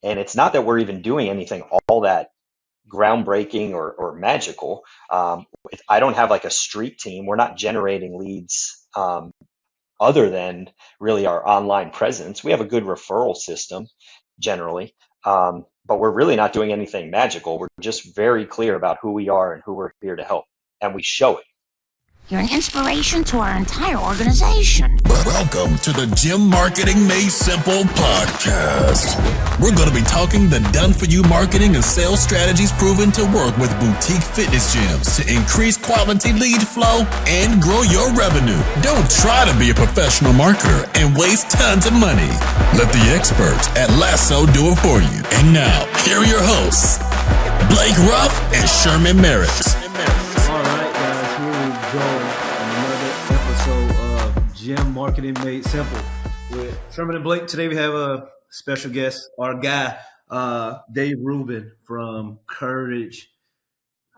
And it's not that we're even doing anything all that groundbreaking or magical. I don't have like a street team. We're not generating leads other than really our online presence. We have a good referral system generally, but we're really not doing anything magical. We're just very clear about who we are and who we're here to help, and we show it. You're an inspiration to our entire organization. Welcome to the Gym Marketing Made Simple podcast. We're going to be talking the done-for-you marketing and sales strategies proven to work with boutique fitness gyms to increase quality lead flow and grow your revenue. Don't try to be a professional marketer and waste tons of money. Let the experts at Lasso do it for you. And now, here are your hosts, Blake Ruff and Sherman Merritt. All right, guys, here we go. Another episode of Gym Marketing Made Simple with Sherman and Blake. Today we have a special guest, our guy, Dave Rubin from Courage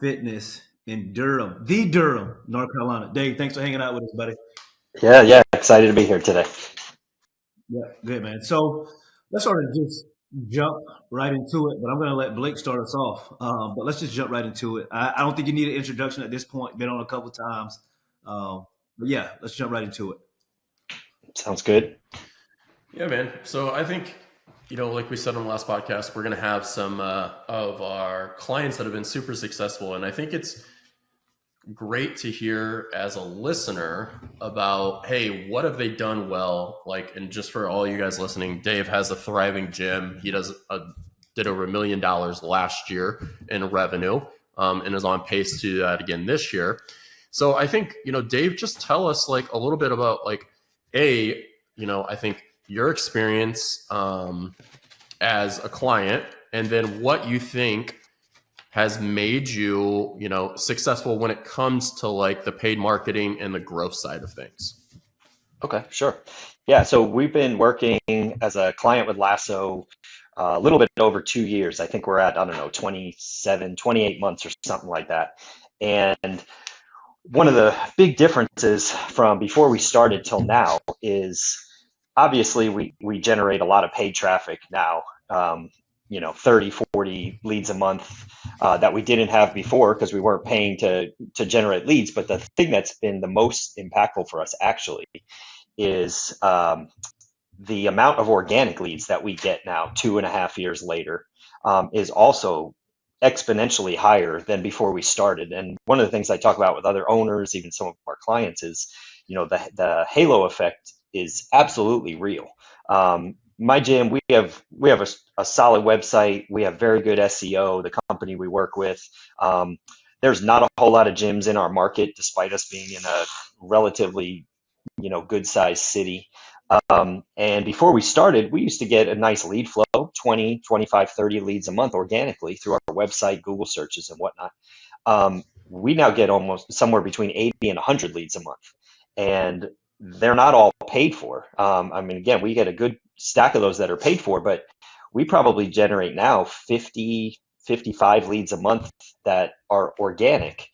Fitness in Durham, North Carolina. Dave, thanks for hanging out with us, buddy. Yeah, excited to be here today. Yeah, good, man. So let's sort of just jump right into it, but I'm going to let Blake start us off. But let's just jump right into it. I don't think you need an introduction at this point. Been on a couple times. But yeah, let's jump right into it. Sounds good. Yeah, man. So I think, like we said on the last podcast, we're going to have some of our clients that have been super successful. And I think it's great to hear as a listener about, hey, what have they done well? And just for all you guys listening, Dave has a thriving gym. He did over $1 million last year in revenue, and is on pace to do that again this year. So I think, Dave, just tell us a little bit about I think your experience as a client, and then what you think has made you, successful when it comes to the paid marketing and the growth side of things. Okay, sure. Yeah, so we've been working as a client with Lasso a little bit over 2 years. I think we're at, 27, 28 months or something like that. And one of the big differences from before we started till now is obviously we generate a lot of paid traffic now. 30, 40 leads a month that we didn't have before because we weren't paying to generate leads. But the thing that's been the most impactful for us actually is the amount of organic leads that we get now 2.5 years later is also exponentially higher than before we started. And one of the things I talk about with other owners, even some of our clients, is the halo effect is absolutely real. My gym, we have a solid website. We have very good SEO. The company we work with, there's not a whole lot of gyms in our market, despite us being in a relatively, good sized city. And before we started, we used to get a nice lead flow, 20, 25, 30 leads a month organically through our website, Google searches and whatnot. We now get almost somewhere between 80 and 100 leads a month. And they're not all paid for. Again, we get a good stack of those that are paid for, but we probably generate now 50, 55 leads a month that are organic.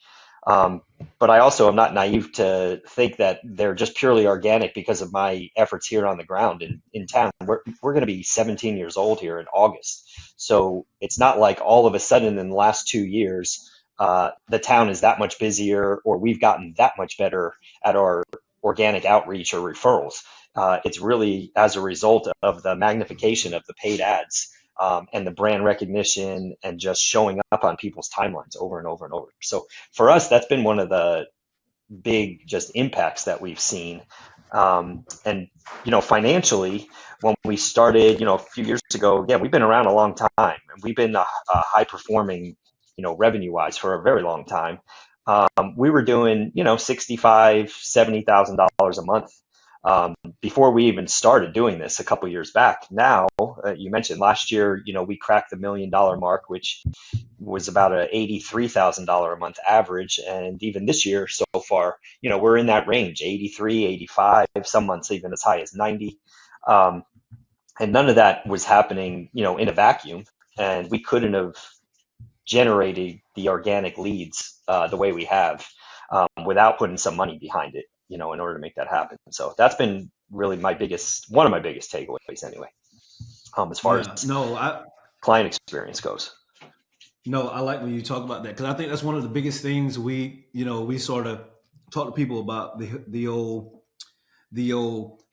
But I also am not naive to think that they're just purely organic because of my efforts here on the ground in town. We're going to be 17 years old here in August. So it's not like all of a sudden in the last 2 years, the town is that much busier or we've gotten that much better at our organic outreach or referrals. It's really as a result of the magnification of the paid ads and the brand recognition and just showing up on people's timelines over and over and over. So for us, that's been one of the big just impacts that we've seen. And financially, when we started, a few years ago, we've been around a long time and we've been a high performing, revenue wise for a very long time. We were doing, $65,000, $70,000 a month before we even started doing this a couple years back. Now, you mentioned last year, we cracked the $1 million mark, which was about a $83,000 a month average. And even this year so far, we're in that range, 83, 85, some months even as high as 90. And none of that was happening, in a vacuum. And we couldn't have generated the organic leads the way we have without putting some money behind it, in order to make that happen. So that's been really one of my biggest takeaways anyway. As far as client experience goes. No, I like when you talk about that, because I think that's one of the biggest things we sort of talk to people about, the old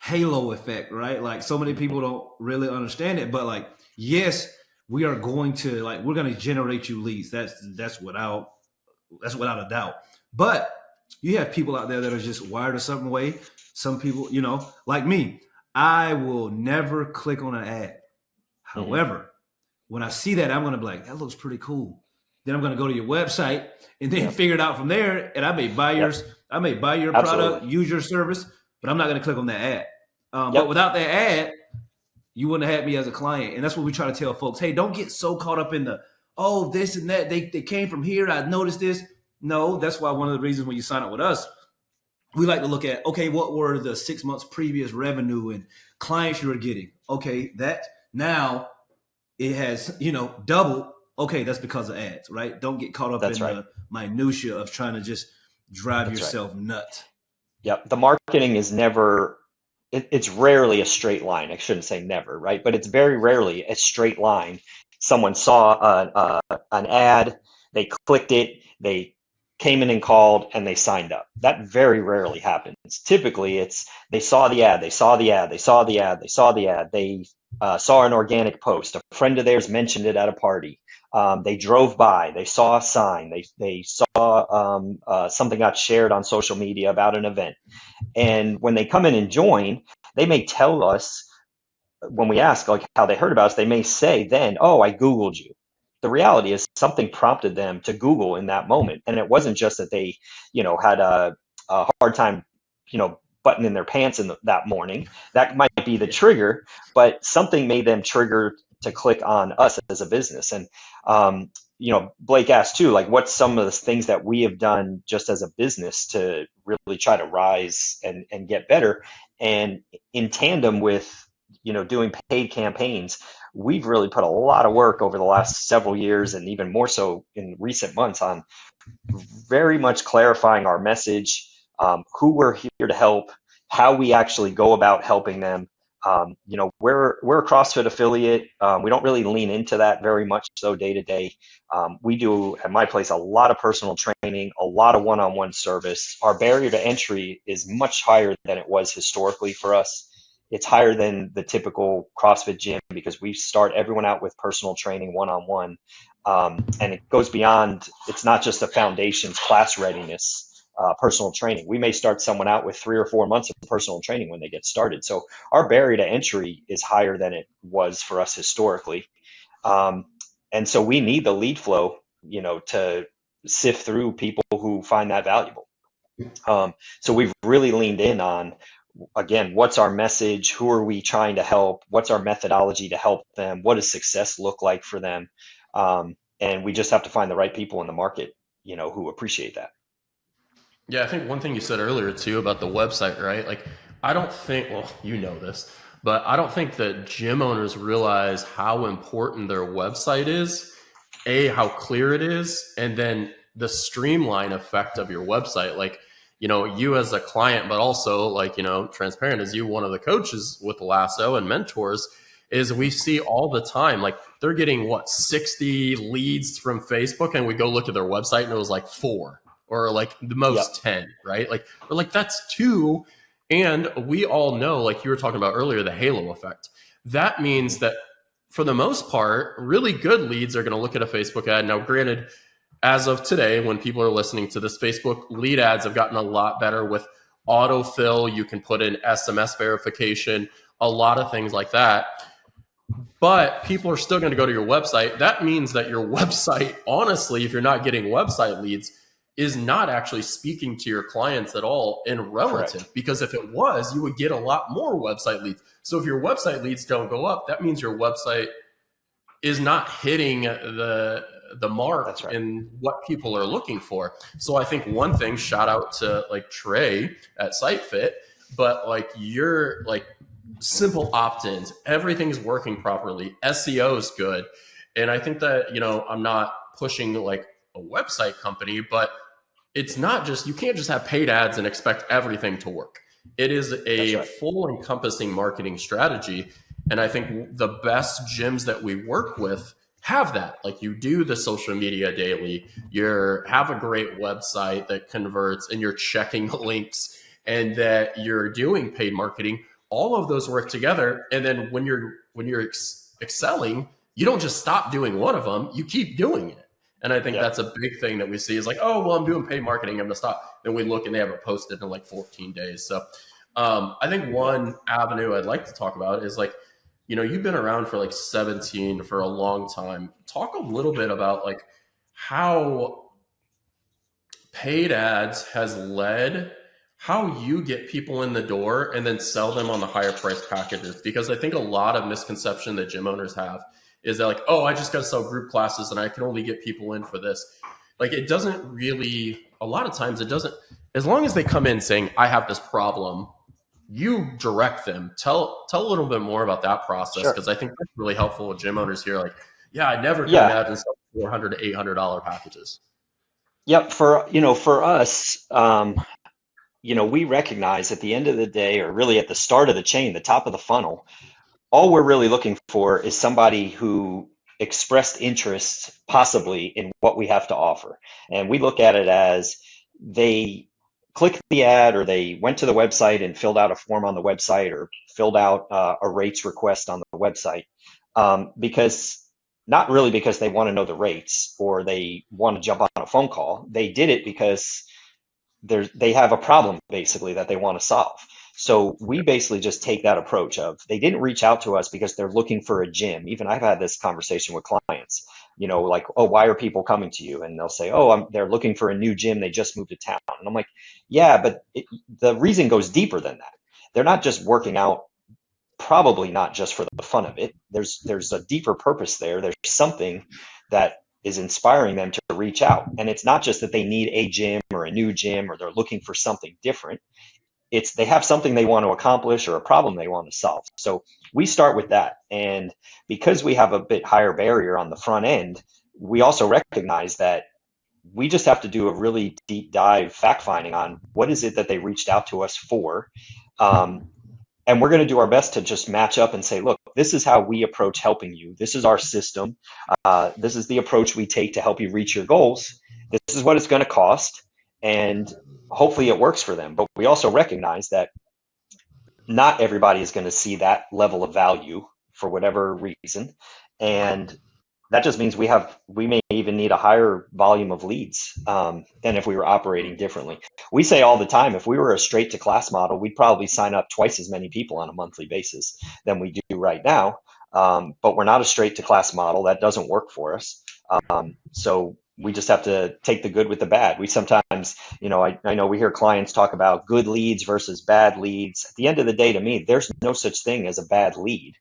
halo effect, right? Like, so many people don't really understand it, but like, yes, we are going to, like, we're going to generate you leads. That's without a doubt. But you have people out there that are just wired a certain way. Some people, like me, I will never click on an ad. However, when I see that, I'm going to be like, that looks pretty cool. Then I'm going to go to your website and then figure it out from there. And I may buy your product, use your service, but I'm not going to click on that ad. But without that ad, you wouldn't have had me as a client. And that's what we try to tell folks. Hey, don't get so caught up in this and that. They came from here. I noticed this. No, that's why one of the reasons when you sign up with us, we like to look at, okay, what were the 6 months previous revenue and clients you were getting? Okay, that now it has, doubled. Okay, that's because of ads, right? Don't get caught up the minutia of trying to just drive yourself nuts. Yep. The marketing is never, it's rarely a straight line. I shouldn't say never, right? But it's very rarely a straight line. Someone saw an ad, they clicked it, they came in and called, and they signed up. That very rarely happens. Typically, it's they saw the ad, they saw the ad, they saw the ad, they saw the ad, they saw an organic post. A friend of theirs mentioned it at a party. They drove by, they saw a sign, they saw something got shared on social media about an event. And when they come in and join, they may tell us, when we ask like how they heard about us, they may say then, oh, I Googled you. The reality is something prompted them to Google in that moment. And it wasn't just that they, had a hard time, buttoning their pants that morning. That might be the trigger, but something made them trigger to click on us as a business. And, Blake asked too, like, what's some of the things that we have done just as a business to really try to rise and get better? And in tandem with, doing paid campaigns, we've really put a lot of work over the last several years, and even more so in recent months, on very much clarifying our message, who we're here to help, how we actually go about helping them. We're a CrossFit affiliate. We don't really lean into that very much so day to day. We do at my place a lot of personal training, a lot of one-on-one service. Our barrier to entry is much higher than it was historically for us. It's higher than the typical CrossFit gym because we start everyone out with personal training one-on-one. And it goes beyond, it's not just a foundations class readiness. Personal training. We may start someone out with 3 or 4 months of personal training when they get started. So our barrier to entry is higher than it was for us historically. And so we need the lead flow, to sift through people who find that valuable. So we've really leaned in on, again, what's our message? Who are we trying to help? What's our methodology to help them? What does success look like for them? And we just have to find the right people in the market, who appreciate that. Yeah, I think one thing you said earlier too about the website, right? Like, I don't think, well, you know this, but I don't think that gym owners realize how important their website is, how clear it is, and then the streamline effect of your website. Like, you as a client, but also like, transparent as you, one of the coaches with Lasso and mentors, is we see all the time, like they're getting 60 leads from Facebook, and we go look at their website and it was like 4. Or like the most 10, right? Like, we're like, that's 2. And we all know, like you were talking about earlier, the halo effect. That means that for the most part, really good leads are going to look at a Facebook ad. Now, granted, as of today, when people are listening to this, Facebook lead ads have gotten a lot better with autofill. You can put in SMS verification, a lot of things like that. But people are still going to go to your website. That means that your website, honestly, if you're not getting website leads, is not actually speaking to your clients at all in relative. Correct. Because if it was, you would get a lot more website leads. So if your website leads don't go up, that means your website is not hitting the mark in what people are looking for. So I think one thing, shout out to like Trey at SiteFit, but like you're like simple opt-ins, everything's working properly, SEO is good. And I think that, I'm not pushing like a website company, but it's not just, you can't just have paid ads and expect everything to work. It is a full encompassing marketing strategy. And I think the best gyms that we work with have that. Like you do the social media daily, you have a great website that converts, and you're checking the links, and that you're doing paid marketing. All of those work together. And then when you're excelling, you don't just stop doing one of them, you keep doing it. And I think Yeah. that's a big thing that we see is like, oh, well, I'm doing paid marketing, I'm gonna stop. Then we look and they have it posted in like 14 days. So I think one avenue I'd like to talk about is like, you've been around for like 17 for a long time. Talk a little bit about like how paid ads has led how you get people in the door and then sell them on the higher price packages. Because I think a lot of misconception that gym owners have is that like, oh, I just got to sell group classes and I can only get people in for this. Like it doesn't really, a lot of times it doesn't, as long as they come in saying, I have this problem, you direct them. Tell a little bit more about that process. Sure. Cause I think that's really helpful with gym owners here. Like, yeah, I never can Yeah. imagine selling $400 to $800 packages. Yep. For us, we recognize at the end of the day, or really at the start of the chain, the top of the funnel, all we're really looking for is somebody who expressed interest possibly in what we have to offer. And we look at it as they clicked the ad, or they went to the website and filled out a form on the website, or filled out a rates request on the website, because not really because they want to know the rates or they want to jump on a phone call. They did it because they have a problem basically that they want to solve. So we basically just take that approach of, they didn't reach out to us because they're looking for a gym. Even I've had this conversation with clients, like, oh, why are people coming to you? And they'll say, oh, they're looking for a new gym. They just moved to town. And I'm like, yeah, but the reason goes deeper than that. They're not just working out, probably not just for the fun of it. There's a deeper purpose there. There's something that is inspiring them to reach out. And it's not just that they need a gym or a new gym, or they're looking for something different. It's they have something they want to accomplish or a problem they want to solve. So we start with that. And because we have a bit higher barrier on the front end, we also recognize that we just have to do a really deep dive fact finding on what is it that they reached out to us for. And we're going to do our best to just match up and say, look, this is how we approach helping you. This is our system. This is the approach we take to help you reach your goals. This is what it's going to cost. And hopefully it works for them. But we also recognize that not everybody is going to see that level of value for whatever reason. And that just means we may even need a higher volume of leads than if we were operating differently. We say all the time, if we were a straight to class model, we'd probably sign up twice as many people on a monthly basis than we do right now. But we're not a straight to class model. That doesn't work for us. So we just have to take the good with the bad. We sometimes, I know we hear clients talk about good leads versus bad leads. At the end of the day, to me, there's no such thing as a bad lead.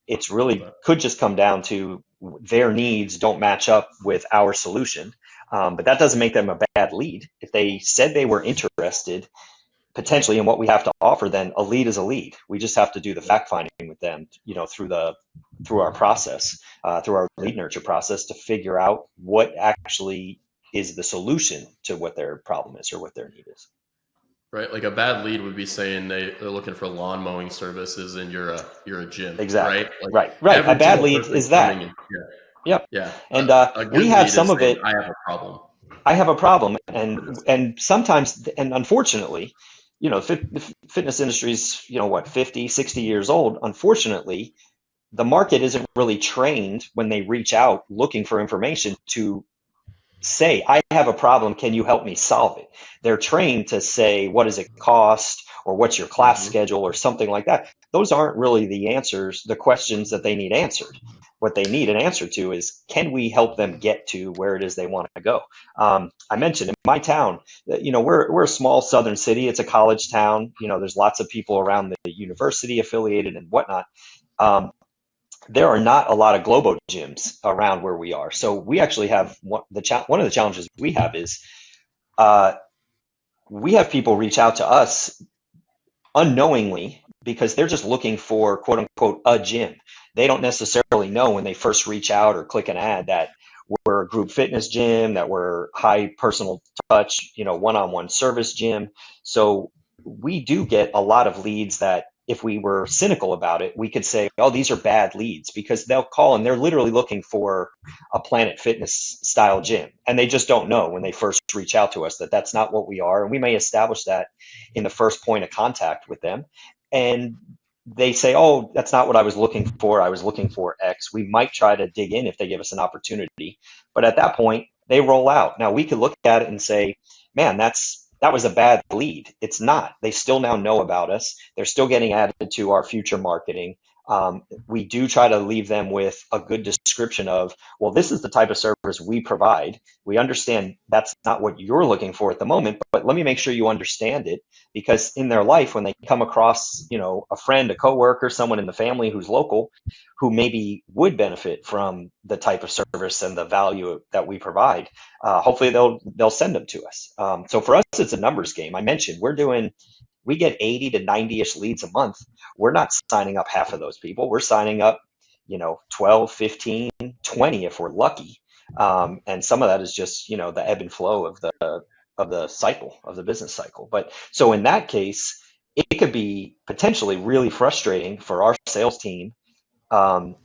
It's really could just come down to their needs don't match up with our solution. But that doesn't make them a bad lead. If they said they were interested potentially in what we have to offer, then a lead is a lead. We just have to do the fact finding with them, through our process, through our lead nurture process, to figure out what actually is the solution to what their problem is or what their need is. Right, like a bad lead would be saying they're looking for lawn mowing services, and you're a gym. Exactly. Right. Like Right. A bad lead is that. Yep. Yeah. And we have some of it. I have a problem. I have a problem, and sometimes, and unfortunately, the fitness industry is 50, 60 years old. Unfortunately, the market isn't really trained when they reach out looking for information to say, I have a problem, can you help me solve it? They're trained to say, what does it cost, or what's your class schedule, or something like that. Those aren't really the answers, the questions that they need answered. What they need an answer to is, can we help them get to where it is they want to go? I mentioned in my town, we're a small southern city. It's a college town. There's lots of people around the university affiliated and whatnot. There are not a lot of Globo gyms around where we are. So we actually have one of the challenges we have is we have people reach out to us unknowingly because they're just looking for, quote unquote, a gym. They don't necessarily know when they first reach out or click an ad that we're a group fitness gym, that we're high personal touch, one-on-one service gym. So we do get a lot of leads that if we were cynical about it, we could say, oh, these are bad leads, because they'll call and they're literally looking for a Planet Fitness style gym. And they just don't know when they first reach out to us that that's not what we are. And we may establish that in the first point of contact with them. And they say, oh, that's not what I was looking for. I was looking for X. We might try to dig in if they give us an opportunity. But at that point, they roll out. Now, we could look at it and say, man, that was a bad lead. It's not. They still now know about us. They're still getting added to our future marketing. We do try to leave them with a good description of, well, this is the type of service we provide. We understand that's not what you're looking for at the moment, but let me make sure you understand it, because in their life, when they come across, a friend, a coworker, someone in the family who's local, who maybe would benefit from the type of service and the value that we provide, hopefully they'll send them to us. So for us, it's a numbers game. I mentioned we get 80 to 90-ish leads a month. We're not signing up half of those people. We're signing up, 12, 15, 20 if we're lucky. And some of that is just, the ebb and flow of the cycle, of the business cycle. But so in that case, it could be potentially really frustrating for our sales team to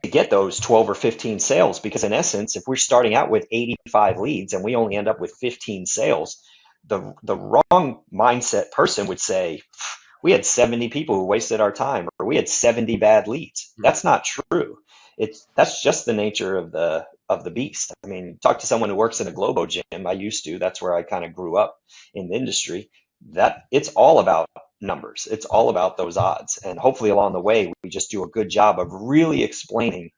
get those 12 or 15 sales, because in essence, if we're starting out with 85 leads and we only end up with 15 sales, the wrong mindset person would say, we had 70 people who wasted our time, or we had 70 bad leads. That's not true. That's just the nature of the beast. I mean, talk to someone who works in a Globo gym. I used to. That's where I kind of grew up in the industry. That it's all about numbers. It's all about those odds. And hopefully along the way, we just do a good job of really explaining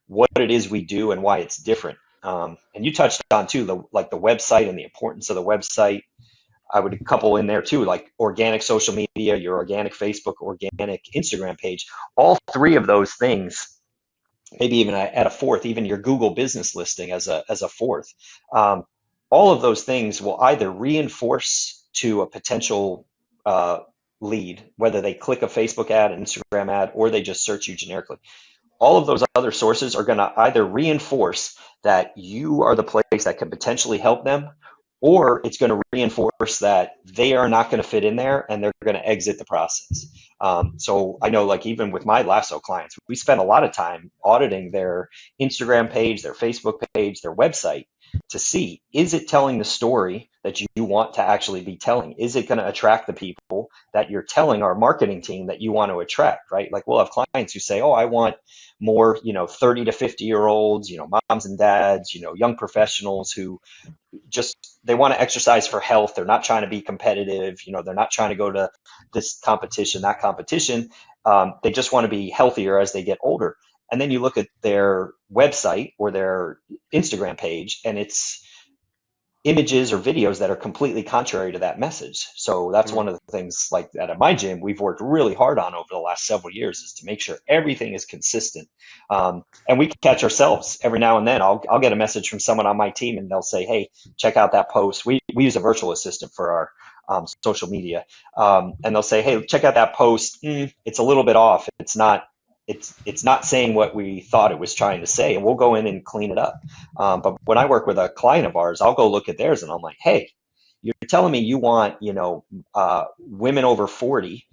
what it is we do and why it's different. And you touched on too, the website and the importance of the website. I would couple in there too, like organic social media, your organic Facebook, organic Instagram page. All three of those things, maybe even at a fourth, even your Google business listing as a fourth. All of those things will either reinforce to a potential lead, whether they click a Facebook ad, an Instagram ad, or they just search you generically. All of those other sources are going to either reinforce that you are the place that can potentially help them, or it's going to reinforce that they are not going to fit in there and they're going to exit the process. So I know, like, even with my Lasso clients, we spend a lot of time auditing their Instagram page, their Facebook page, their website, to see, is it telling the story that you want to actually be telling? Is it going to attract the people that you're telling our marketing team that you want to attract, right? Like, we'll have clients who say, oh, I want more, 30 to 50-year-olds, moms and dads, young professionals who just, they want to exercise for health. They're not trying to be competitive. They're not trying to go to this competition, that competition. They just want to be healthier as they get older. And then you look at their website or their Instagram page, and it's images or videos that are completely contrary to that message. So that's one of the things, like, that at my gym we've worked really hard on over the last several years, is to make sure everything is consistent. And we catch ourselves every now and then. I'll get a message from someone on my team and they'll say, hey, check out that post. We use a virtual assistant for our social media. And they'll say, hey, check out that post. It's a little bit off. It's not saying what we thought it was trying to say, and we'll go in and clean it up. But when I work with a client of ours, I'll go look at theirs and I'm like, hey, you're telling me you want, women over 40,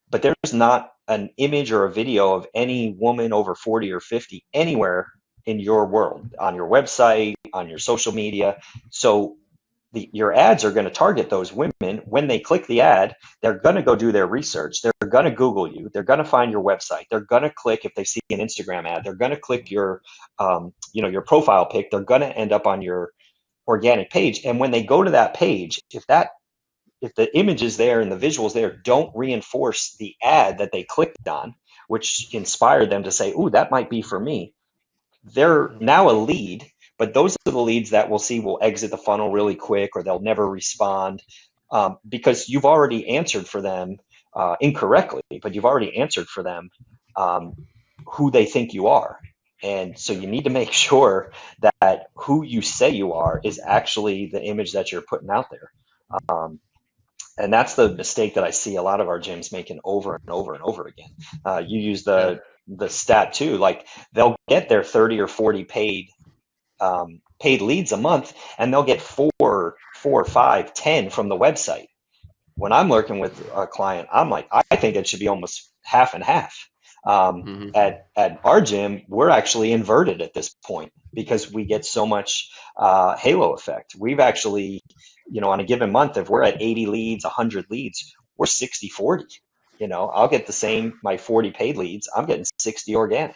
but there's not an image or a video of any woman over 40 or 50 anywhere in your world, on your website, on your social media. So your ads are going to target those women. When they click the ad, they're going to go do their research. They're going to Google you. They're going to find your website. They're going to click, if they see an Instagram ad, they're going to click your, your profile pic. They're going to end up on your organic page. And when they go to that page, if the images there and the visuals there don't reinforce the ad that they clicked on, which inspired them to say, ooh, that might be for me, they're now a lead. But those are the leads that we'll see will exit the funnel really quick, or they'll never respond, because you've already answered for them incorrectly, but you've already answered for them who they think you are. And so you need to make sure that who you say you are is actually the image that you're putting out there. And that's the mistake that I see a lot of our gyms making over and over and over again. You use the stat too, like, they'll get their 30 or 40 paid leads a month, and they'll get 4, 5, 10 from the website. when I'm working with a client, I'm like, I think it should be almost half and half. Hmm. At our gym, we're actually inverted at this point because we get so much halo effect. We've actually, on a given month, if we're at 80 leads, 100 leads, we're 60/40. I'll get the same, my 40 paid leads, I'm getting 60 organic.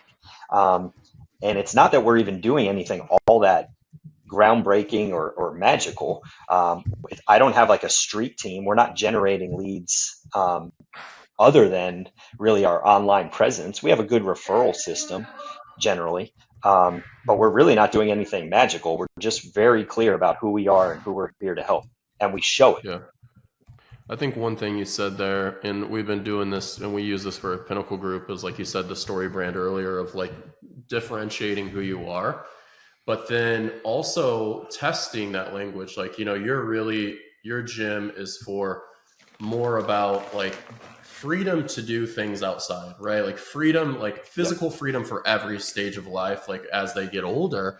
Um, and it's not that we're even doing anything all that groundbreaking or magical. I don't have like a street team. We're not generating leads other than really our online presence. We have a good referral system generally, but we're really not doing anything magical. We're just very clear about who we are and who we're here to help, and we show it. Yeah. I think one thing you said there, and we've been doing this, and we use this for a Pinnacle Group, is like you said, the story brand earlier of like differentiating who you are, but then also testing that language. Like, your gym is for more about like freedom to do things outside, right? Like freedom, like physical freedom for every stage of life, like as they get older.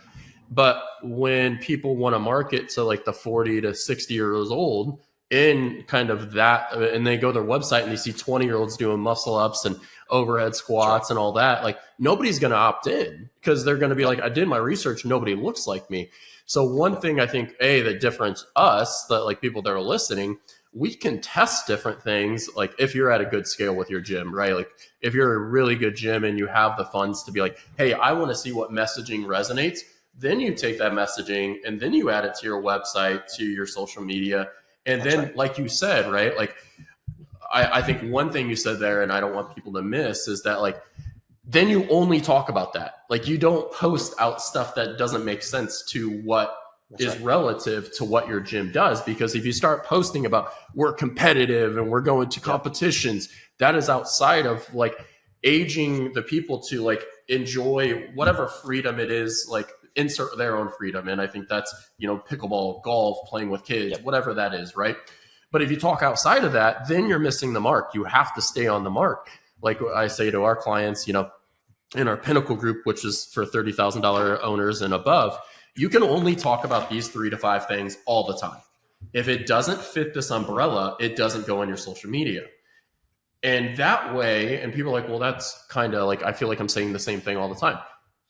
But when people want to market to like the 40 to 60 years old, in kind of that, and they go to their website and they see 20-year-olds doing muscle ups and overhead squats and all that, like nobody's going to opt in because they're going to be like, I did my research, nobody looks like me. So one thing I think that differentiates us, that like people that are listening, we can test different things. Like if you're at a good scale with your gym, right? Like if you're a really good gym and you have the funds to be like, hey, I want to see what messaging resonates, then you take that messaging and then you add it to your website, to your social media. And That's then, right. like you said, right? Like, I think one thing you said there, and I don't want people to miss, is that like, then you only talk about that. Like, you don't post out stuff that doesn't make sense to what That's is right. relative to what your gym does. Because if you start posting about we're competitive and we're going to competitions, that is outside of like aging the people to like enjoy whatever freedom it is, like insert their own freedom. And I think that's, pickleball, golf, playing with kids, Yep. whatever that is, right? But if you talk outside of that, then you're missing the mark. You have to stay on the mark. Like I say to our clients, in our Pinnacle Group, which is for $30,000 owners and above, you can only talk about these 3 to 5 things all the time. If it doesn't fit this umbrella, it doesn't go on your social media. And that way, and people are like, well, that's kind of like, I feel like I'm saying the same thing all the time.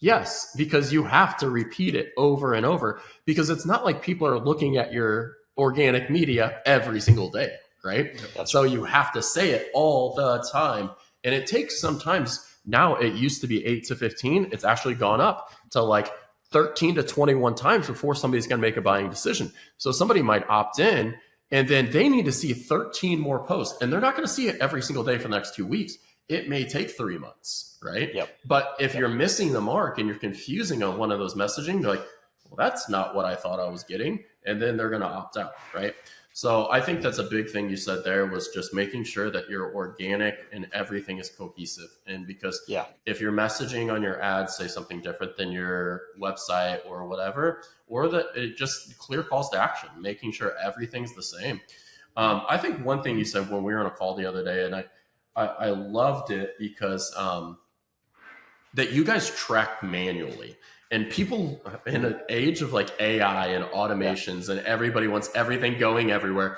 Yes, because you have to repeat it over and over, because it's not like people are looking at your organic media every single day, right? So you have to say it all the time. And it takes sometimes, now it used to be 8 to 15. It's actually gone up to like 13 to 21 times before somebody's going to make a buying decision. So somebody might opt in and then they need to see 13 more posts, and they're not going to see it every single day for the next 2 weeks. It may take 3 months, right? Yep. But if you're missing the mark and you're confusing on one of those messaging, they're like, well, that's not what I thought I was getting. And then they're going to opt out, right? So I think that's a big thing you said there, was just making sure that you're organic and everything is cohesive. And because if your messaging on your ads say something different than your website or whatever, or that it just clear calls to action, making sure everything's the same. I think one thing you said when we were on a call the other day, and I loved it because that you guys track manually. And people in an age of like AI and automations and everybody wants everything going everywhere.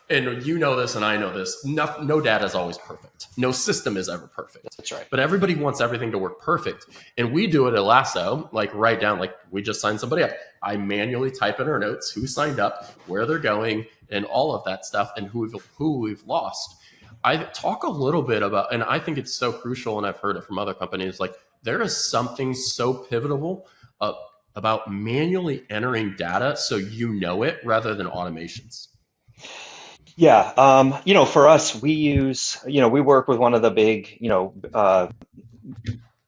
And you know this and I know this, no data is always perfect. No system is ever perfect. That's right. But everybody wants everything to work perfect. And we do it at Lasso, like write down, like we just signed somebody up. I manually type in our notes, who signed up, where they're going, and all of that stuff, and who we've lost. I talk a little bit about, and I think it's so crucial, and I've heard it from other companies, like there is something so pivotal about manually entering data so you know it rather than automations. Yeah. For us, we work with one of the big,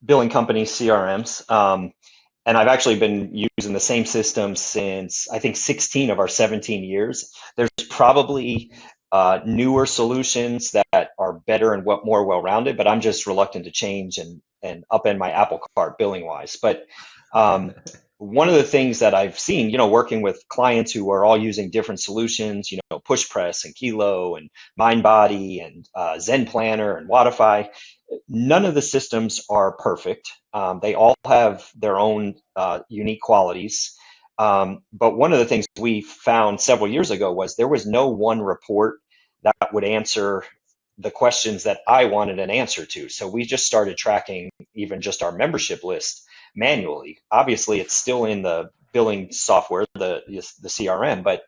billing companies, CRMs. And I've actually been using the same system since I think 16 of our 17 years. There's probably newer solutions that are better and more well-rounded, but I'm just reluctant to change and upend my apple cart billing wise. But one of the things that I've seen, working with clients who are all using different solutions, Push Press and Kilo and MindBody and Zen Planner and Wodify, none of the systems are perfect. They all have their own unique qualities. But one of the things we found several years ago was there was no one report that would answer the questions that I wanted an answer to. So we just started tracking even just our membership list manually. Obviously, it's still in the billing software, the CRM, but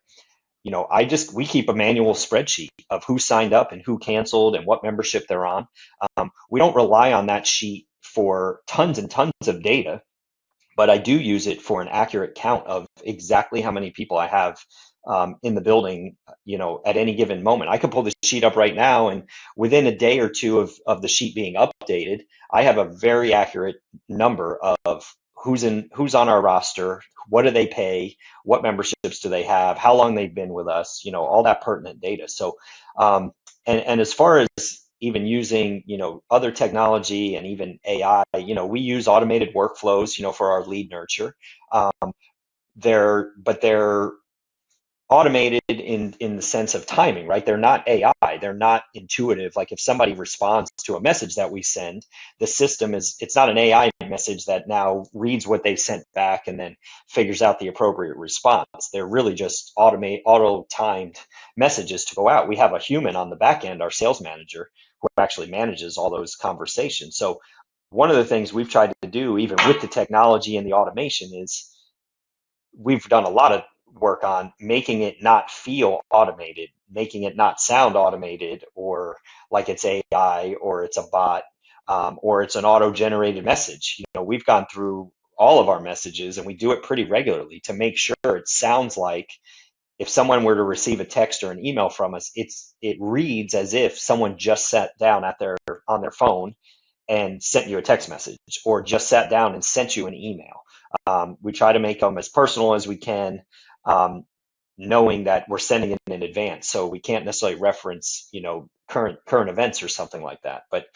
we keep a manual spreadsheet of who signed up and who canceled and what membership they're on. We don't rely on that sheet for tons and tons of data, but I do use it for an accurate count of exactly how many people I have in the building, at any given moment. I could pull the sheet up right now, and within a day or two of the sheet being updated, I have a very accurate number of who's on our roster, what do they pay, what memberships do they have, how long they've been with us, all that pertinent data. So, and as far as even using, other technology and even AI, we use automated workflows, for our lead nurture. They're automated in the sense of timing, right? They're not AI. They're not intuitive. Like if somebody responds to a message that we send, the system it's not an AI message that now reads what they sent back and then figures out the appropriate response. They're really just auto-timed messages to go out. We have a human on the back end, our sales manager, who actually manages all those conversations. So one of the things we've tried to do, even with the technology and the automation, is we've done a lot of work on making it not feel automated, making it not sound automated or like it's AI or it's a bot, or it's an auto-generated message. We've gone through all of our messages and we do it pretty regularly to make sure it sounds like if someone were to receive a text or an email from us, it reads as if someone just sat down on their phone and sent you a text message or just sat down and sent you an email. We try to make them as personal as we can, knowing that we're sending it in advance, so we can't necessarily reference, current events or something like that. But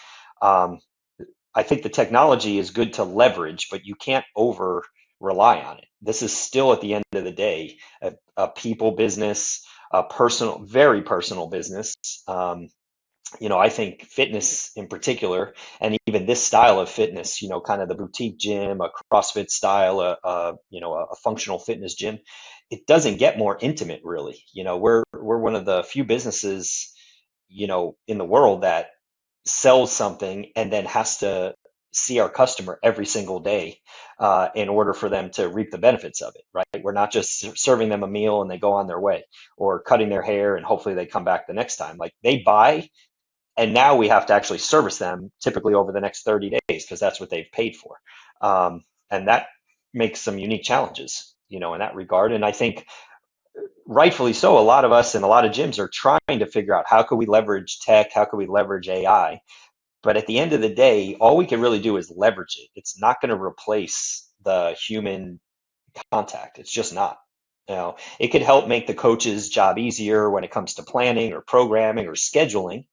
I think the technology is good to leverage, but you can't over rely on it. This is still, at the end of the day, a people business, a personal, very personal business. I think fitness in particular, and even this style of fitness, kind of the boutique gym, a CrossFit style, a functional fitness gym, it doesn't get more intimate, really. We're one of the few businesses, in the world that sells something and then has to see our customer every single day in order for them to reap the benefits of it, right? We're not just serving them a meal and they go on their way, or cutting their hair and hopefully they come back the next time. Like, they buy, and now we have to actually service them typically over the next 30 days because that's what they've paid for. And that makes some unique challenges, in that regard. And I think rightfully so, a lot of us and a lot of gyms are trying to figure out how could we leverage tech, how could we leverage AI. But at the end of the day, all we can really do is leverage it. It's not going to replace the human contact. It's just not. It could help make the coach's job easier when it comes to planning or programming or scheduling,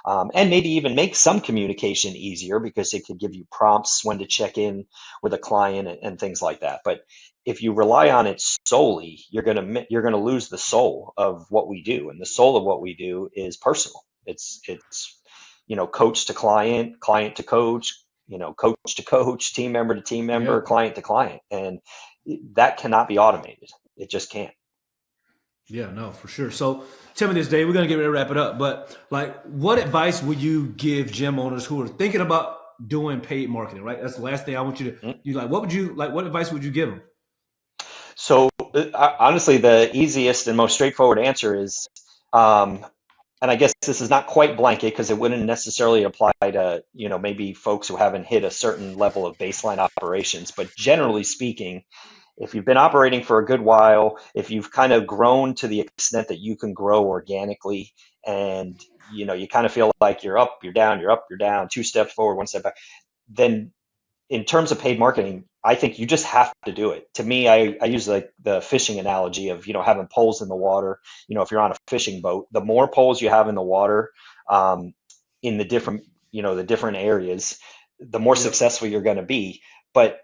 and maybe even make some communication easier because it could give you prompts when to check in with a client and things like that. But if you rely on it solely, you're gonna lose the soul of what we do, and the soul of what we do is personal. It's coach to client, client to coach, coach to coach, team member to team member, Yeah. client to client, and that cannot be automated. It just can't. Yeah, no, for sure. So tell me this, Dave, we're going to get ready to wrap it up, but like, what advice would you give gym owners who are thinking about doing paid marketing, right? That's the last thing I want you to do. Like, what advice would you give them? So honestly, the easiest and most straightforward answer is, and I guess this is not quite blanket because it wouldn't necessarily apply to, maybe folks who haven't hit a certain level of baseline operations, but generally speaking, if you've been operating for a good while, if you've kind of grown to the extent that you can grow organically, and you kind of feel like you're up, you're down, you're up, you're down, 2 steps forward, 1 step back, then in terms of paid marketing, I think you just have to do it. To me, I use like the fishing analogy of, having poles in the water. If you're on a fishing boat, the more poles you have in the water, in the different areas, the more successful you're going to be. But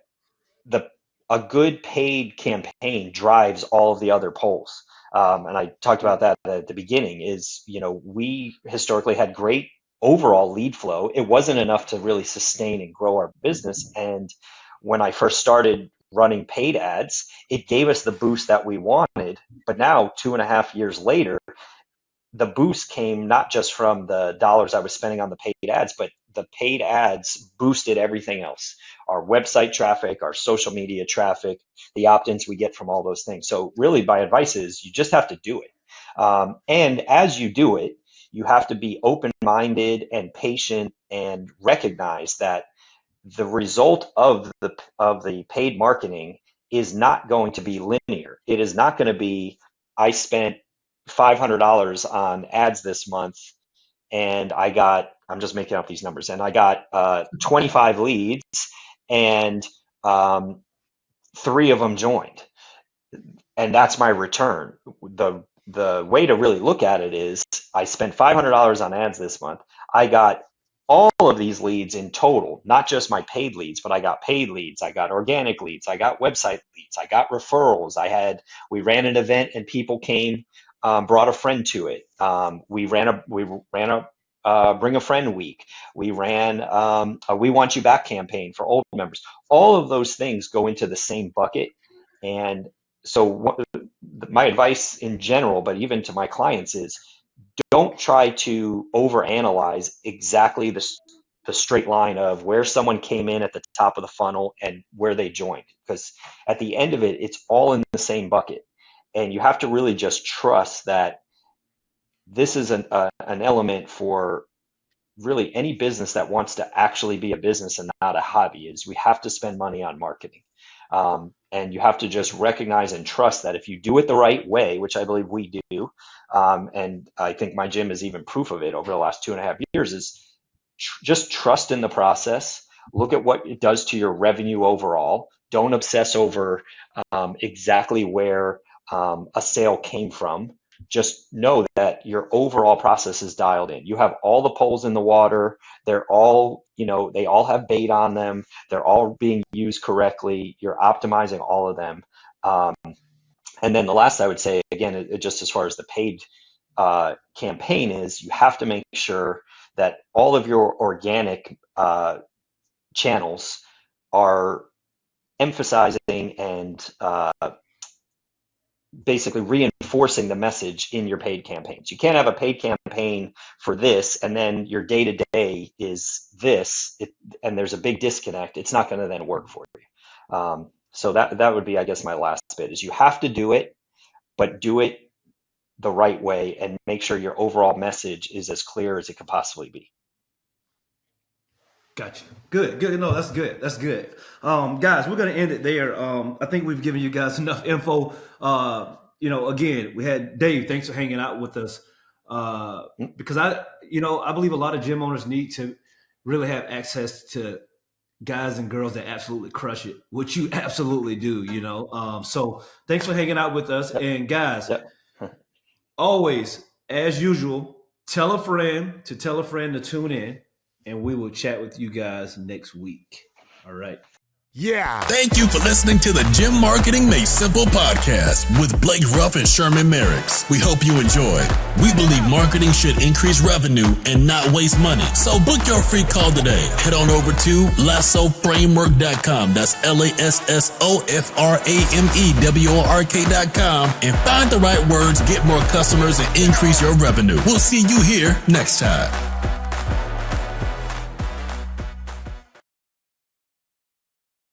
a good paid campaign drives all of the other polls. And I talked about that at the beginning is, we historically had great overall lead flow. It wasn't enough to really sustain and grow our business. And when I first started running paid ads, it gave us the boost that we wanted. But now, 2.5 years later, the boost came not just from the dollars I was spending on the paid ads, but the paid ads boosted everything else. Our website traffic, our social media traffic, the opt-ins we get from all those things. So really my advice is you just have to do it. And as you do it, you have to be open-minded and patient and recognize that the result of the paid marketing is not going to be linear. It is not going to be, I spent $500 on ads this month and I'm just making up these numbers, and I got 25 leads and 3 of them joined. And that's my return. The way to really look at it is I spent $500 on ads this month. I got all of these leads in total, not just my paid leads, but I got paid leads, I got organic leads, I got website leads, I got referrals. We ran an event and people came, brought a friend to it. We ran a bring a friend week. We ran a We Want You Back campaign for old members. All of those things go into the same bucket. And so my advice in general, but even to my clients, is don't try to overanalyze exactly the straight line of where someone came in at the top of the funnel and where they joined, because at the end of it, it's all in the same bucket. And you have to really just trust that this is an element for really any business that wants to actually be a business and not a hobby. Is we have to spend money on marketing. And you have to just recognize and trust that if you do it the right way, which I believe we do, and I think my gym is even proof of it over the last 2.5 years, is just trust in the process. Look at what it does to your revenue overall. Don't obsess over exactly where a sale came from. Just know that your overall process is dialed in. You have all the poles in the water. They're all, they all have bait on them. They're all being used correctly. You're optimizing all of them. And then the last I would say, again, just as far as the paid campaign is, you have to make sure that all of your organic channels are emphasizing and basically reinforcing the message in your paid campaigns. You can't have a paid campaign for this and then your day-to-day is this, and there's a big disconnect. It's not going to then work for you. So that would be, I guess, my last bit is you have to do it, but do it the right way and make sure your overall message is as clear as it could possibly be. Gotcha. Good. No, that's good. Guys, we're going to end it there. I think we've given you guys enough info. Again, we had Dave. Thanks for hanging out with us. Because I believe a lot of gym owners need to really have access to guys and girls that absolutely crush it, which you absolutely do, So thanks for hanging out with us. Yep. And guys, always, as usual, tell a friend to tune in. And we will chat with you guys next week. All right. Yeah. Thank you for listening to the Gym Marketing Made Simple podcast with Blake Ruff and Sherman Merricks. We hope you enjoyed. We believe marketing should increase revenue and not waste money. So book your free call today. Head on over to lassoframework.com. That's lassoframework.com and find the right words, get more customers, and increase your revenue. We'll see you here next time.